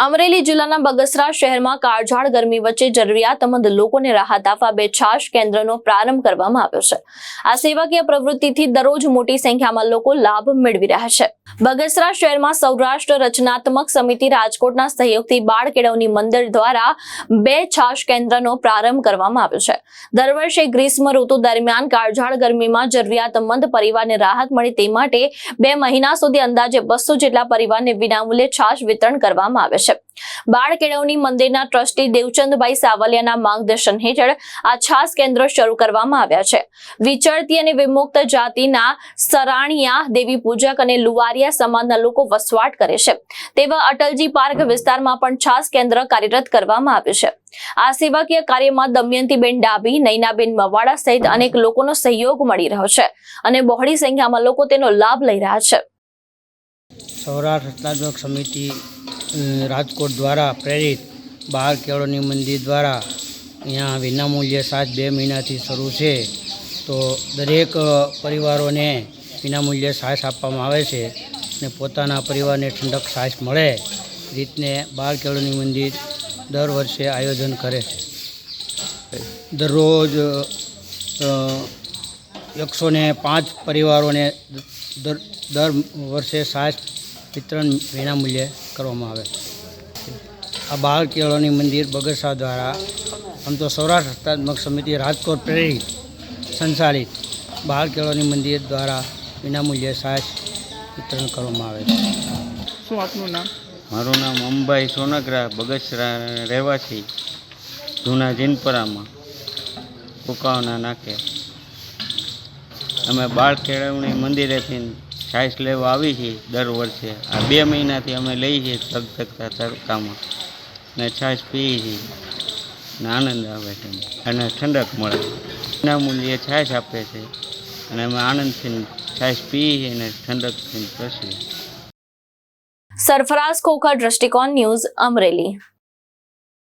અમરેલી જિલ્લાના બગસરા શહેરમાં કાળઝાળ ગરમી વચ્ચે જરૂરિયાતમંદ લોકોને રાહત આપવા 2 છાશ કેન્દ્રનો પ્રારંભ કરવામાં આવ્યો છે। આ સેવાકીય પ્રવૃત્તિથી દરરોજ મોટી સંખ્યામાં લોકો લાભ મેળવી રહ્યા છે। બગસરા શહેરમાં સૌરાષ્ટ્ર રચનાત્મક સમિતિ રાજકોટના સહયોગથી બાળ કેળવણી મંદિર દ્વારા 2 છાશ કેન્દ્રનો પ્રારંભ કરવામાં આવ્યો છે। દર વર્ષે ગ્રીષ્મ ઋતુ દરમિયાન કાળઝાળ ગરમીમાં જરૂરિયાતમંદ પરિવારને રાહત મળે તે માટે 2 મહિના સુધી અંદાજે 200 જેટલા પરિવારને વિનામૂલ્યે છાશ વિતરણ કરવામાં આવે છે। બાળ કેળવણી મંદિરના ટ્રસ્ટી દેવચંદભાઈ સાવલિયાના માર્ગદર્શન હેઠળ આ છાશ કેન્દ્ર શરૂ કરવામાં આવ્યા છે। વિચરતી અને વિમુક્ત જાતિના સરાણિયા, દેવી પૂજક અને લુવારિયા સમાજના લોકો વસવાટ કરે છે તેવા અટલજી પાર્ક વિસ્તારમાં પણ છાશ કેન્દ્ર કાર્યરત કરવામાં આવ્યું છે। આ સેવાકીય કાર્યમાં દમયંતીબેન ડાભી, નૈનાબેન મવાડા સહિત અનેક લોકોનો સહયોગ મળી રહ્યો છે અને બહોળી સંખ્યામાં લોકો તેનો લાભ લઈ રહ્યા છે। સૌરાષ્ટ્ર રચનાત્મક સમિતિ રાજકોટ દ્વારા પ્રેરિત બાળ કેળવણી મંદિર દ્વારા અહીંયા વિનામૂલ્યે છાશ 2 મહિનાથી શરૂ છે। તો દરેક પરિવારોને વિનામૂલ્યે છાશ આપવામાં આવે છે અને પોતાના પરિવારને ઠંડક છાશ મળે રીતને બાળ કેળવણી મંદિર દર વર્ષે આયોજન કરે છે। દરરોજ 105 પરિવારોને દર વર્ષે છાશ વિતરણ વિનામૂલ્યે કરવામાં આવે છે। આ બાળ કેળવણી મંદિર બગસરા દ્વારા આમ તો સૌરાષ્ટ્ર રચનાત્મક સમિતિ રાજકોટ પ્રેરિત સંચાલિત બાળ કેળવણી મંદિર દ્વારા વિનામૂલ્યે છાશ વિતરણ કરવામાં આવે છે। શું આપનું નામ? મારું નામ અંબાઈ સોનગરા, બગસરા રહેવાસી, જૂના જીનપરામાં કુકાઓના નાકે। અમે બાળ કેળવણી મંદિરેથી છાશ લેવા આવી છીએ દર વર્ષે। આ 2 મહિનાથી અમે લઈએ છીએ ધગધગતા તડકામાં ને છાશ પીએ છીએ ને આનંદ આવે છે અને ઠંડક મળે। વિનામૂલ્યે છાશ આપે છે અને અમે આનંદથી છાશ પીએ છીએ અને ઠંડકથી બેસીએ। સરફરાઝ ખોખર, દ્રષ્ટિકોણ ન્યૂઝ, અમરેલી।